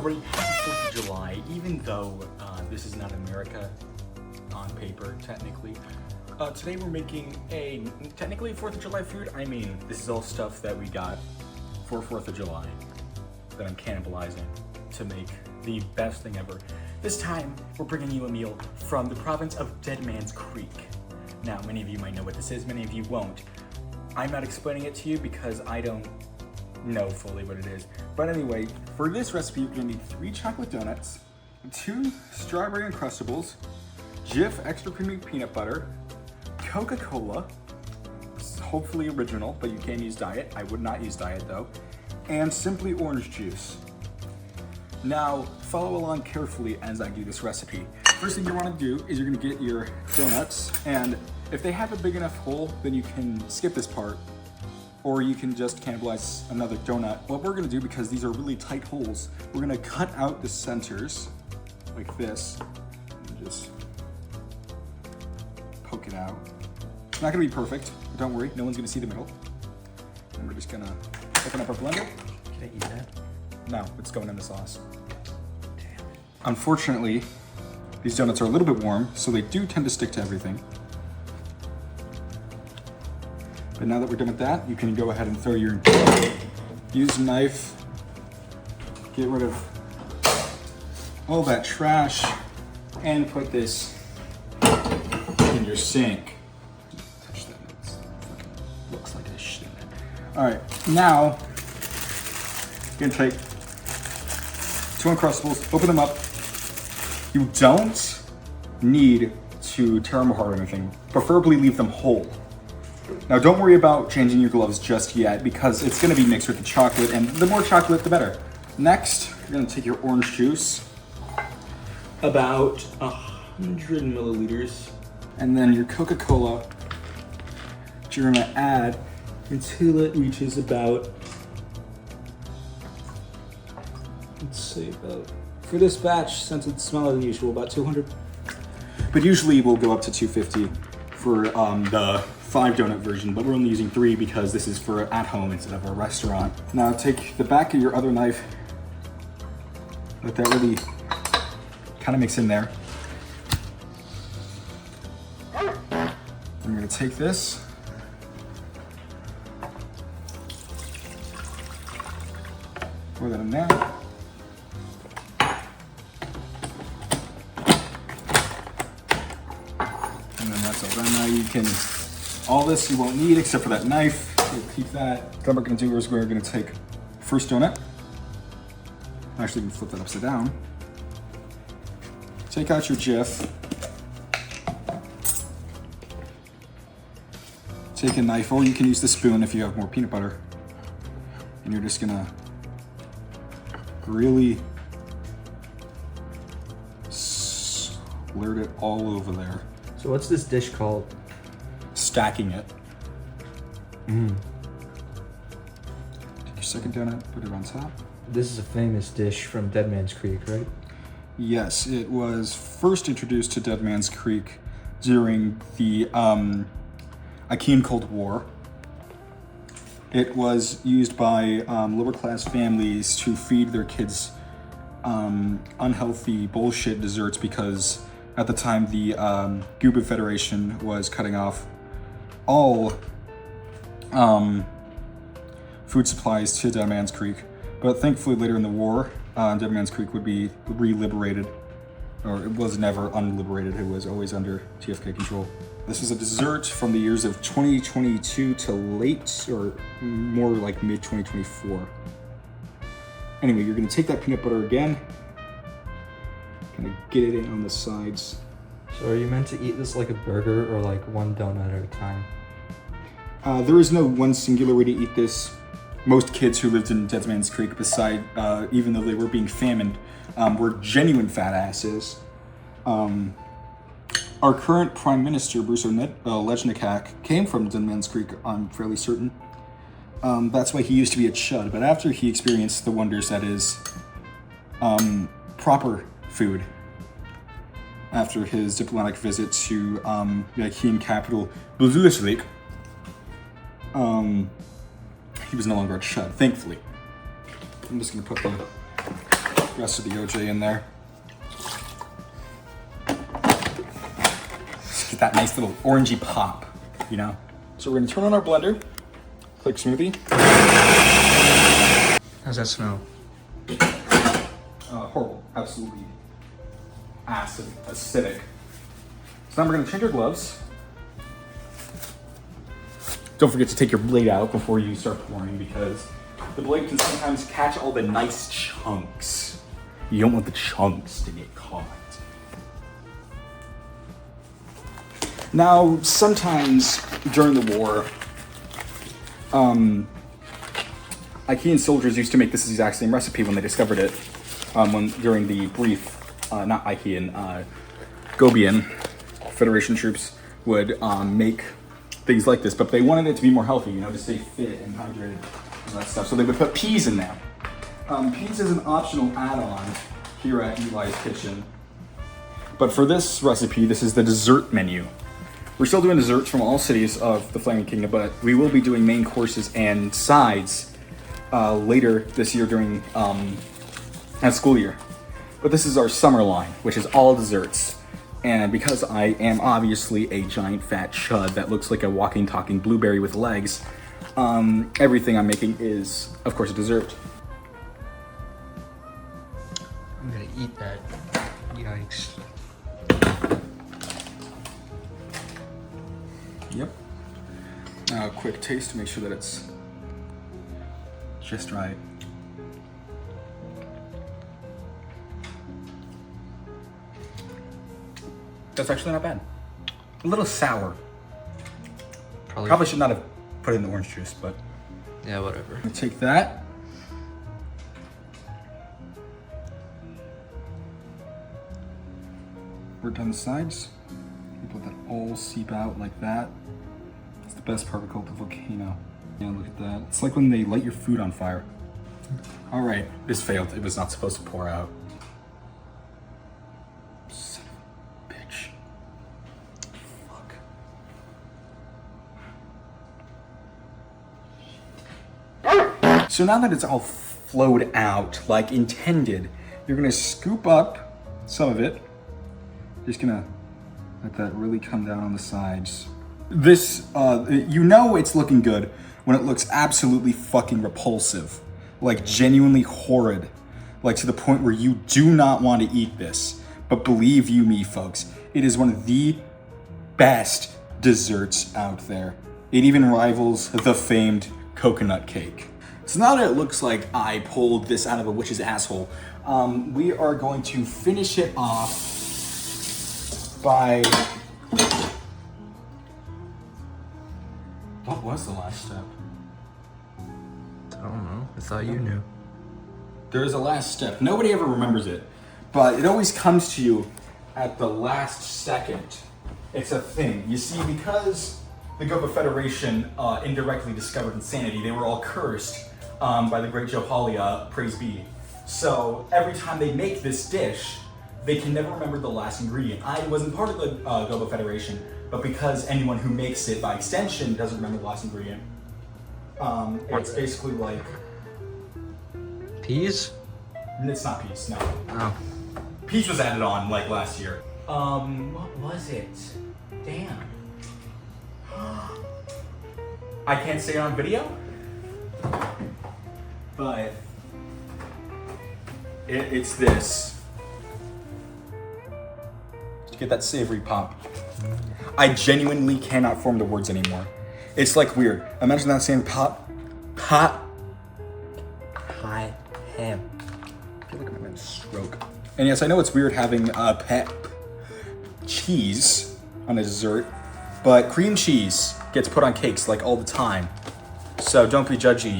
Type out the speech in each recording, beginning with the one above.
everybody, happy 4th of July. Even though this is not America on paper, technically. Today we're making a technically 4th of July food. I mean, this is all stuff that we got for 4th of July that I'm cannibalizing to make the best thing ever. This time, we're bringing you a meal from the province of Dead Man's Creek. Now, many of you might know what this is, many of you won't. I'm not explaining it to you because I don't know fully what it is. But anyway, for this recipe, you're gonna need 3 chocolate donuts, 2 strawberry Uncrustables, Jif extra creamy peanut butter, Coca-Cola, hopefully original, but you can use diet. I would not use diet though, and simply orange juice. Now, follow along carefully as I do this recipe. First thing you wanna do is you're gonna get your donuts, and if they have a big enough hole, then you can skip this part, or you can just cannibalize another donut. What we're gonna do, because these are really tight holes, we're gonna cut out the centers, like this, and just poke it out. It's not gonna be perfect, but don't worry, no one's gonna see the middle. And we're just gonna open up our blender. Can I eat that? No, it's going in the sauce. Damn. Unfortunately, these donuts are a little bit warm, so they do tend to stick to everything. But now that we're done with that, you can go ahead and throw your, use a knife, get rid of all that trash, and put this in your sink. Touch that, it looks like a shit in it. All right, now, you're gonna take 2 Uncrustables, open them up. You don't need to tear them apart or anything. Preferably leave them whole. Now don't worry about changing your gloves just yet because it's gonna be mixed with the chocolate, and the more chocolate, the better. Next, you're gonna take your orange juice, about 100 milliliters, and then your Coca-Cola, which you're gonna add until it reaches about, let's say about, for this batch, since it's smaller than usual, about 200. But usually we'll go up to 250 for the 5 donut version, but we're only using 3 because this is for at home instead of a restaurant. Now take the back of your other knife, let that really kind of mix in there. I'm gonna take this, pour that in there. And then that's all done. Now you can, all this you won't need except for that knife. You'll keep that. Then what we're gonna do is we're gonna take first donut. Actually, we can flip that upside down. Take out your Jif. Take a knife, or you can use the spoon if you have more peanut butter. And you're just gonna really slirt it all over there. So what's this dish called? Stacking it. Take your second donut, put it on top. This is a famous dish from Dead Man's Creek, right? Yes, it was first introduced to Dead Man's Creek during the Achaean Cold War. It was used by lower class families to feed their kids unhealthy bullshit desserts because at the time the Cuban Federation was cutting off all food supplies to Dead Man's Creek. But thankfully later in the war, Dead Man's Creek would be re-liberated, or it was never unliberated, it was always under TFK control. This is a dessert from the years of 2022 to late, or more like mid 2024. Anyway, you're gonna take that peanut butter again, kind of get it in on the sides. So are you meant to eat this like a burger or like one donut at a time? There is no one singular way to eat this. Most kids who lived in Dead Man's Creek, even though they were being famined, were genuine fat asses. Our current Prime Minister, Bruce Lechnicak, came from Dead Man's Creek, I'm fairly certain. That's why he used to be a chud, but after he experienced the wonders that is proper food, after his diplomatic visit to the Achaean capital, Buzulishlik, he was no longer a chud, thankfully. I'm just gonna put the rest of the OJ in there. Just get that nice little orangey pop, you know? So we're gonna turn on our blender, click smoothie. How's that smell? Horrible, absolutely acid, acidic. So now we're gonna change our gloves. Don't forget to take your blade out before you start pouring because the blade can sometimes catch all the nice chunks. You don't want the chunks to get caught. Now, sometimes during the war, Achaean soldiers used to make this exact same recipe when they discovered it. During the brief, not Achaean, Gobian Federation troops would make things like this, but they wanted it to be more healthy, you know, to stay fit and hydrated and that stuff. So they would put peas in there. Peas is an optional add-on here at Eli's Kitchen. But for this recipe, this is the dessert menu. We're still doing desserts from all cities of the Flaming Kingdom, but we will be doing main courses and sides later this year during that school year. But this is our summer line, which is all desserts. And because I am obviously a giant fat chud that looks like a walking, talking blueberry with legs, everything I'm making is, of course, a dessert. I'm gonna eat that. Yikes. Yep. Now a quick taste to make sure that it's just right. That's actually not bad. A little sour. Probably should not have put it in the orange juice, but yeah, whatever. I'm gonna take that. Work down the sides. Let that all seep out like that. It's the best part of the volcano. Yeah, look at that. It's like when they light your food on fire. All right, this failed. It was not supposed to pour out. Son of a bitch. Fuck. So now that it's all flowed out like intended, you're gonna scoop up some of it. Just gonna let that really come down on the sides. This, you know it's looking good when it looks absolutely fucking repulsive. Like genuinely horrid. Like to the point where you do not want to eat this. But believe you me, folks, it is one of the best desserts out there. It even rivals the famed coconut cake. So now that it looks like I pulled this out of a witch's asshole, we are going to finish it off by... What was the last step? I don't know. I thought you knew. There is a last step. Nobody ever remembers it, but it always comes to you at the last second. It's a thing. You see, because the Goba Federation indirectly discovered insanity, they were all cursed by the great Johalia, praise be. So every time they make this dish, they can never remember the last ingredient. I wasn't part of the Goba Federation, but because anyone who makes it by extension doesn't remember the last ingredient, it's basically like... Peas? It's not peas, no. Oh. Peas was added on like last year. What was it? Damn. I can't say it on video, but it's this. To get that savory pop. I genuinely cannot form the words anymore. It's like weird. Imagine that saying pop. Ham. I feel like I'm having a stroke. And yes, I know it's weird having pep cheese on a dessert, but cream cheese gets put on cakes like all the time. So don't be judgy,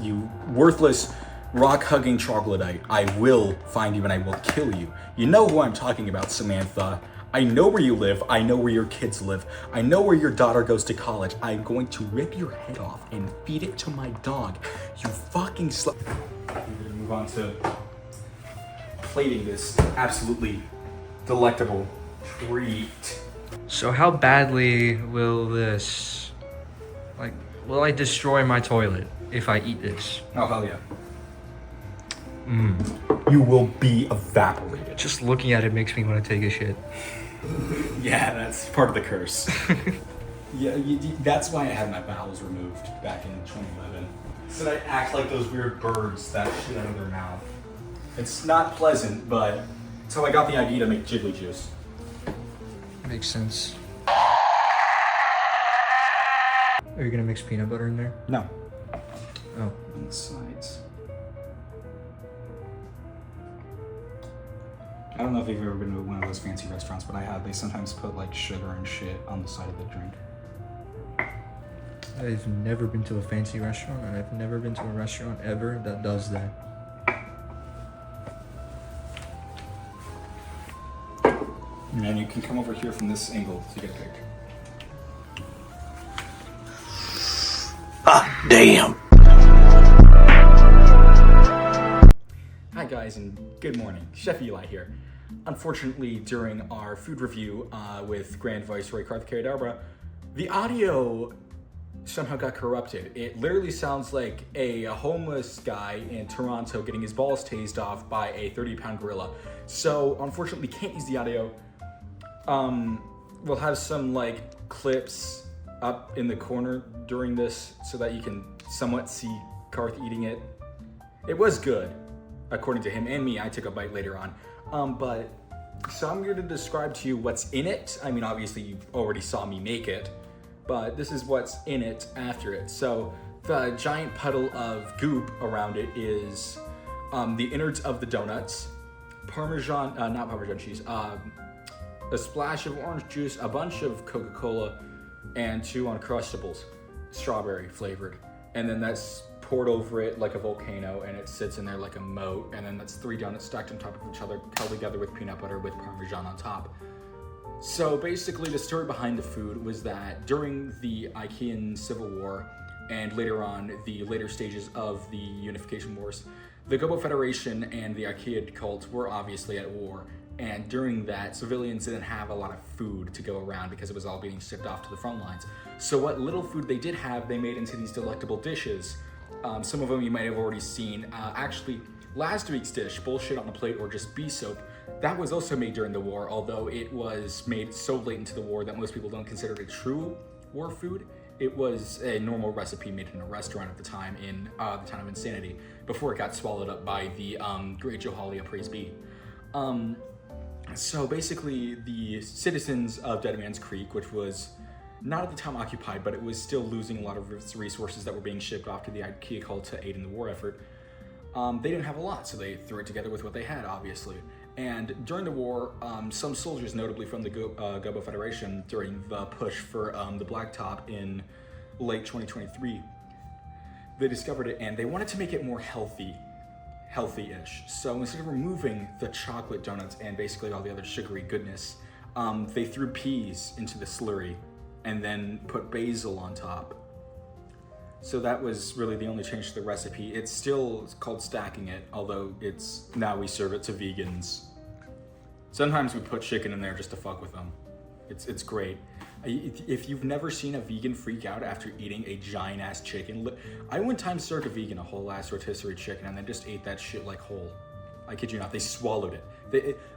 you worthless rock-hugging troglodyte. I will find you and I will kill you. You know who I'm talking about, Samantha. I know where you live. I know where your kids live. I know where your daughter goes to college. I'm going to rip your head off and feed it to my dog. You fucking slut. We're gonna move on to plating this absolutely delectable treat. So how badly will this, like, will I destroy my toilet if I eat this? Oh, hell yeah. You will be evaporated. Just looking at it makes me want to take a shit. Yeah, that's part of the curse. Yeah, that's why I had my bowels removed back in 2011. So I act like those weird birds that shit out of their mouth. It's not pleasant, but it's how I got the idea to make jiggly juice. Makes sense. Are you gonna mix peanut butter in there? No. Oh. On the sides. I don't know if you've ever been to one of those fancy restaurants, but I have. They sometimes put like sugar and shit on the side of the drink. I've never been to a fancy restaurant, and I've never been to a restaurant ever that does that. And you can come over here from this angle to get a pic. Ah, damn. Hi guys, and good morning. Chef Eli here. Unfortunately, during our food review with Grand Viceroy Karthikeya Darbra, the audio somehow got corrupted. It literally sounds like a homeless guy in Toronto getting his balls tased off by a 30-pound gorilla. So unfortunately, can't use the audio. We'll have some like clips up in the corner during this so that you can somewhat see Karth eating it. It was good, according to him and me. I took a bite later on. So I'm here to describe to you what's in it. I mean, obviously you already saw me make it, but this is what's in it after it. So the giant puddle of goop around it is the innards of the donuts, not Parmesan cheese, a splash of orange juice, a bunch of Coca-Cola, and 2 Uncrustables, strawberry flavored. And then that's poured over it like a volcano, and it sits in there like a moat. And then that's 3 donuts stacked on top of each other, held together with peanut butter with Parmesan on top. So basically the story behind the food was that during the Achaean Civil War, and later on the later stages of the Unification Wars, the Gobo Federation and the Achaeid cult were obviously at war. And during that, civilians didn't have a lot of food to go around because it was all being shipped off to the front lines. So what little food they did have, they made into these delectable dishes. Some of them you might have already seen. Actually, last week's dish, Bullshit on a Plate or just Bee Soap, that was also made during the war, although it was made so late into the war that most people don't consider it a true war food. It was a normal recipe made in a restaurant at the time in the town of Insanity, before it got swallowed up by the great Johalia, praise be. So basically, the citizens of Dead Man's Creek, which was not at the time occupied, but it was still losing a lot of its resources that were being shipped off to the Achaeid cult to aid in the war effort, they didn't have a lot, so they threw it together with what they had, obviously. And during the war, some soldiers, notably from the Gobo Federation, during the push for the Blacktop in late 2023, they discovered it and they wanted to make it more healthy-ish. So instead of removing the chocolate donuts and basically all the other sugary goodness, they threw peas into the slurry and then put basil on top. So that was really the only change to the recipe. It's still called stacking it, although now we serve it to vegans. Sometimes we put chicken in there just to fuck with them. It's great. If you've never seen a vegan freak out after eating a giant ass chicken, I one time served a vegan a whole ass rotisserie chicken and they just ate that shit like whole. I kid you not, they swallowed it.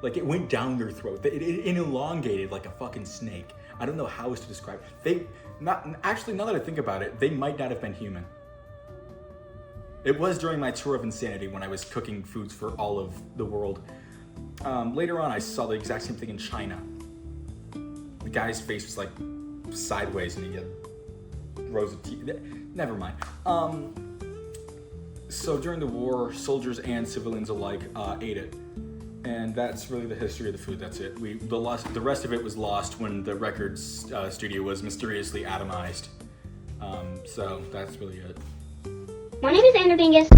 It went down their throat. It elongated like a fucking snake. I don't know how else to describe it. Now that I think about it, they might not have been human. It was during my tour of Insanity when I was cooking foods for all of the world. Later on, I saw the exact same thing in China. The guy's face was like sideways and he had rows of teeth. Never mind. So during the war, soldiers and civilians alike ate it. And that's really the history of the food. That's it. The rest of it was lost when the records studio was mysteriously atomized. So that's really it. My name is Andrew Dingus.